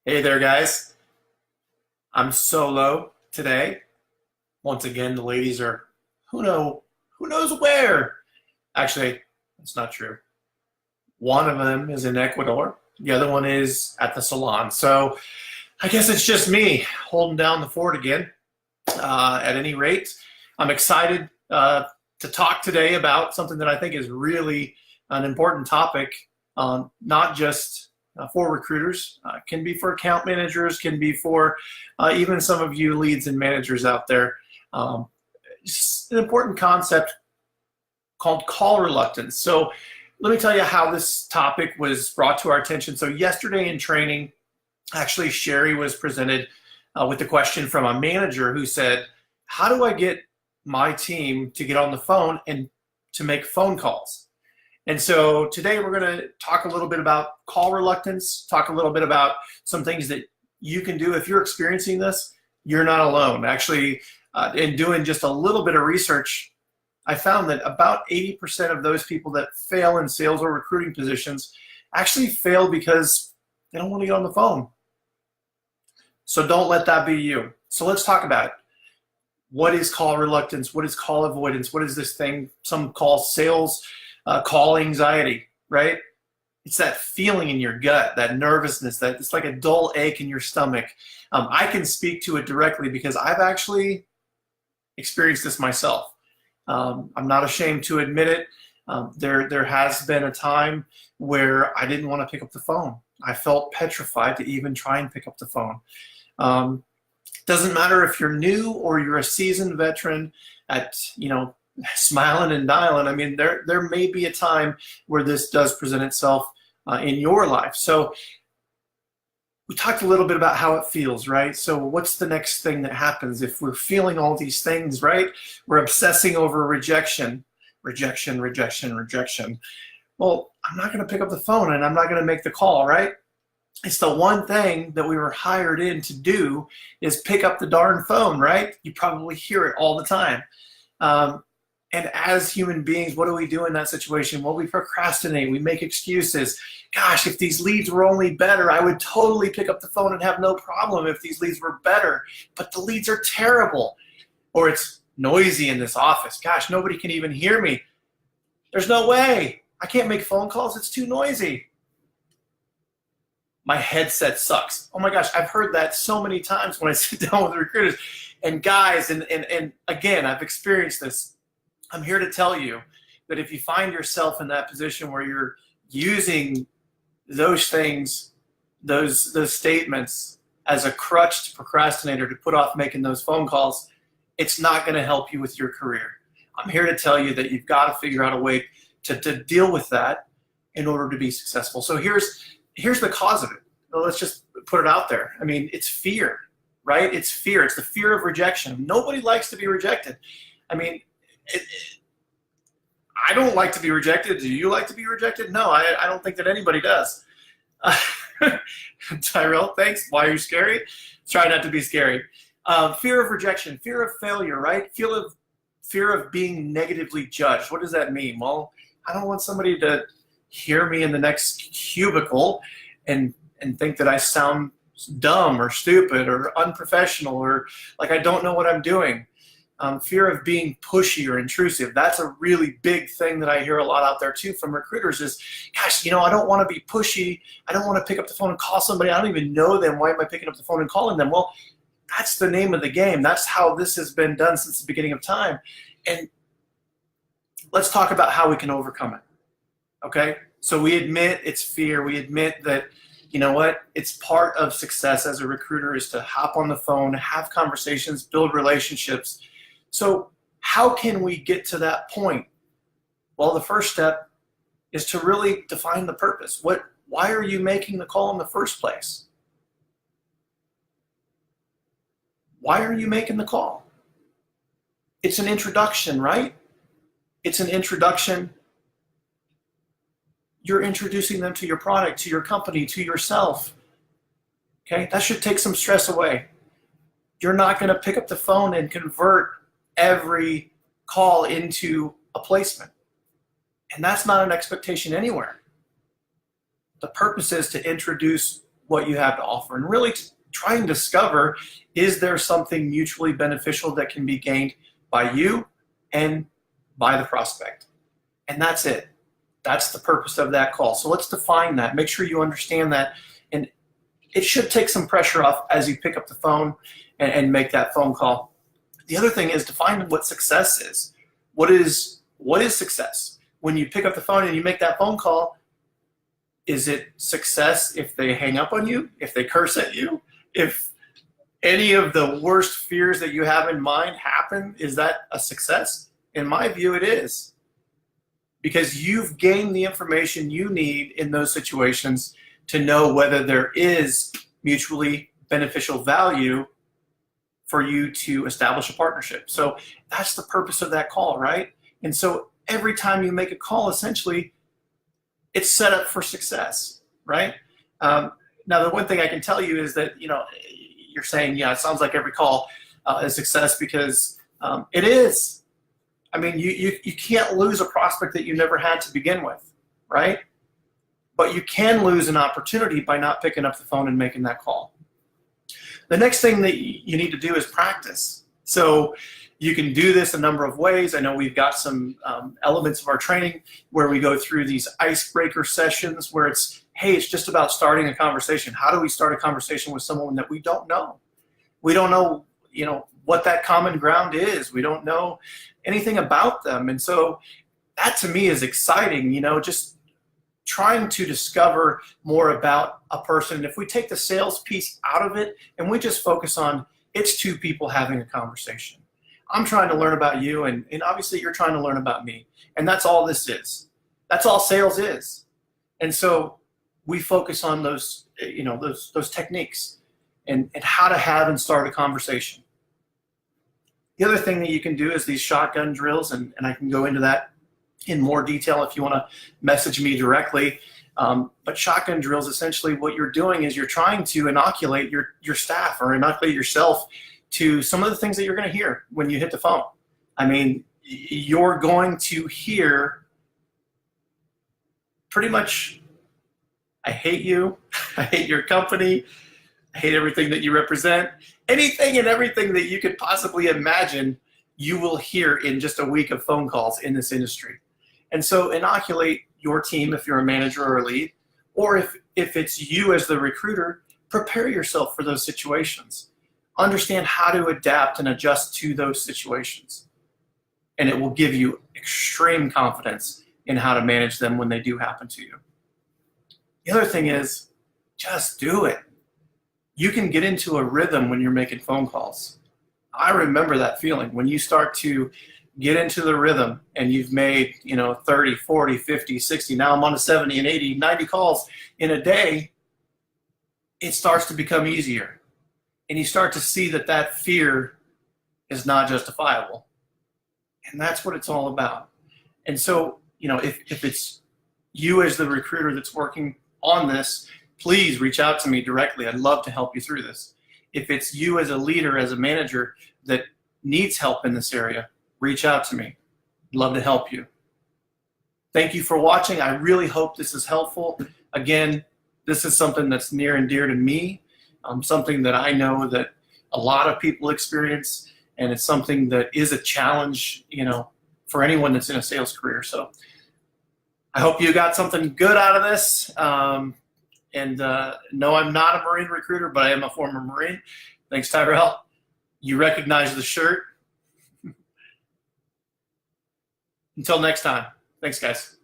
Hey there, guys. I'm solo today. Once again, the ladies are who knows where. Actually, that's not true. One of them is in Ecuador. The other one is at the salon. So I guess it's just me holding down the fort again. At any rate, I'm excited to talk today about something that I think is really an important topic, not just for recruiters, can be for account managers, can be for even some of you leads and managers out there. It's an important concept called call reluctance. So let me tell you how this topic was brought to our attention. So yesterday in training, actually Sherry was presented with the question from a manager who said, how do I get my team to get on the phone and to make phone calls? And so today we're going to talk a little bit about call reluctance, talk a little bit about some things that you can do. If you're experiencing this, you're not alone. Actually, in doing just a little bit of research, I found that about 80% of those people that fail in sales or recruiting positions actually fail because they don't want to get on the phone. So don't let that be you. So let's talk about it. What is call reluctance? What is call avoidance? What is this thing some call sales call anxiety, right? It's that feeling in your gut, that nervousness, that it's like a dull ache in your stomach. I can speak to it directly because I've actually experienced this myself. I'm not ashamed to admit it. There has been a time where I didn't want to pick up the phone. I felt petrified to even try and pick up the phone. Doesn't matter if you're new or you're a seasoned veteran at, smiling and dialing. I mean, there may be a time where this does present itself in your life. So we talked a little bit about how it feels, right? So what's the next thing that happens if we're feeling all these things, right? We're obsessing over rejection. Well, I'm not going to pick up the phone and I'm not going to make the call, right? It's the one thing that we were hired in to do is pick up the darn phone, right? You probably hear it all the time. And as human beings, what do we do in that situation? Well, we procrastinate, we make excuses. Gosh, if these leads were only better, I would totally pick up the phone and have no problem if these leads were better. But the leads are terrible. Or it's noisy in this office. Gosh, nobody can even hear me. There's no way. I can't make phone calls. It's too noisy. My headset sucks. Oh my gosh, I've heard that so many times when I sit down with recruiters. And guys, and again, I've experienced this. I'm here to tell you that if you find yourself in that position where you're using those things, those statements as a crutch to procrastinator to put off making those phone calls, it's not going to help you with your career. I'm here to tell you that you've got to figure out a way to deal with that in order to be successful. So here's the cause of it. Well, let's just put it out there. I mean, it's fear, right? It's fear. It's the fear of rejection. Nobody likes to be rejected. I mean, I don't like to be rejected. Do you like to be rejected? No, I don't think that anybody does. Tyrell, thanks. Why are you scary? Try not to be scary. Fear of rejection, fear of failure, right? Fear of being negatively judged. What does that mean? Well, I don't want somebody to hear me in the next cubicle and think that I sound dumb or stupid or unprofessional or like I don't know what I'm doing. Fear of being pushy or intrusive. That's a really big thing that I hear a lot out there too from recruiters is, gosh, I don't want to be pushy. I don't want to pick up the phone and call somebody. I don't even know them. Why am I picking up the phone and calling them? Well, that's the name of the game. That's how this has been done since the beginning of time. And let's talk about how we can overcome it. Okay? So we admit it's fear. We admit that, it's part of success as a recruiter is to hop on the phone, have conversations, build relationships. So how can we get to that point? Well, the first step is to really define the purpose. Why are you making the call in the first place? Why are you making the call? It's an introduction, right? It's an introduction. You're introducing them to your product, to your company, to yourself. Okay, that should take some stress away. You're not going to pick up the phone and convert every call into a placement. And that's not an expectation anywhere. The purpose is to introduce what you have to offer, and really try and discover, is there something mutually beneficial that can be gained by you and by the prospect? And that's it. That's the purpose of that call. So let's define that. Make sure you understand that. And it should take some pressure off as you pick up the phone and make that phone call. The other thing is define what success is. What is success? When you pick up the phone and you make that phone call, is it success if they hang up on you, if they curse at you, if any of the worst fears that you have in mind happen? Is that a success? In my view, it is. Because you've gained the information you need in those situations to know whether there is mutually beneficial value for you to establish a partnership. So that's the purpose of that call, right? And so every time you make a call, essentially, it's set up for success, right? Now, the one thing I can tell you is that, you're saying, yeah, it sounds like every call is success, because it is. I mean, you can't lose a prospect that you never had to begin with, right? But you can lose an opportunity by not picking up the phone and making that call. The next thing that you need to do is practice. So you can do this a number of ways. I know we've got some elements of our training where we go through these icebreaker sessions where it's, hey, it's just about starting a conversation. How do we start a conversation with someone that we don't know? We don't know, what that common ground is. We don't know anything about them. And so that to me is exciting, just trying to discover more about a person. If we take the sales piece out of it and we just focus on, it's two people having a conversation. I'm trying to learn about you, and obviously you're trying to learn about me. And that's all this is. That's all sales is. And so we focus on those, those techniques and how to have and start a conversation. The other thing that you can do is these shotgun drills, and I can go into that in more detail if you want to message me directly. But shotgun drills, essentially what you're doing is you're trying to inoculate your staff or inoculate yourself to some of the things that you're going to hear when you hit the phone. I mean, you're going to hear pretty much, I hate you, I hate your company, I hate everything that you represent. Anything and everything that you could possibly imagine, you will hear in just a week of phone calls in this industry. And so inoculate your team if you're a manager or a lead, or if it's you as the recruiter, prepare yourself for those situations. Understand how to adapt and adjust to those situations. And it will give you extreme confidence in how to manage them when they do happen to you. The other thing is, just do it. You can get into a rhythm when you're making phone calls. I remember that feeling when you start to get into the rhythm and you've made, 30, 40, 50, 60, now I'm on to 70 and 80, 90 calls in a day. It starts to become easier. And you start to see that fear is not justifiable. And that's what it's all about. And so, if it's you as the recruiter that's working on this, please reach out to me directly. I'd love to help you through this. If it's you as a leader, as a manager that needs help in this area, reach out to me. I'd love to help you. Thank you for watching. I really hope this is helpful. Again, this is something that's near and dear to me, something that I know that a lot of people experience, and it's something that is a challenge, for anyone that's in a sales career. So I hope you got something good out of this. And no, I'm not a Marine recruiter, but I am a former Marine. Thanks, Tyrell. You recognize the shirt. Until next time. Thanks, guys.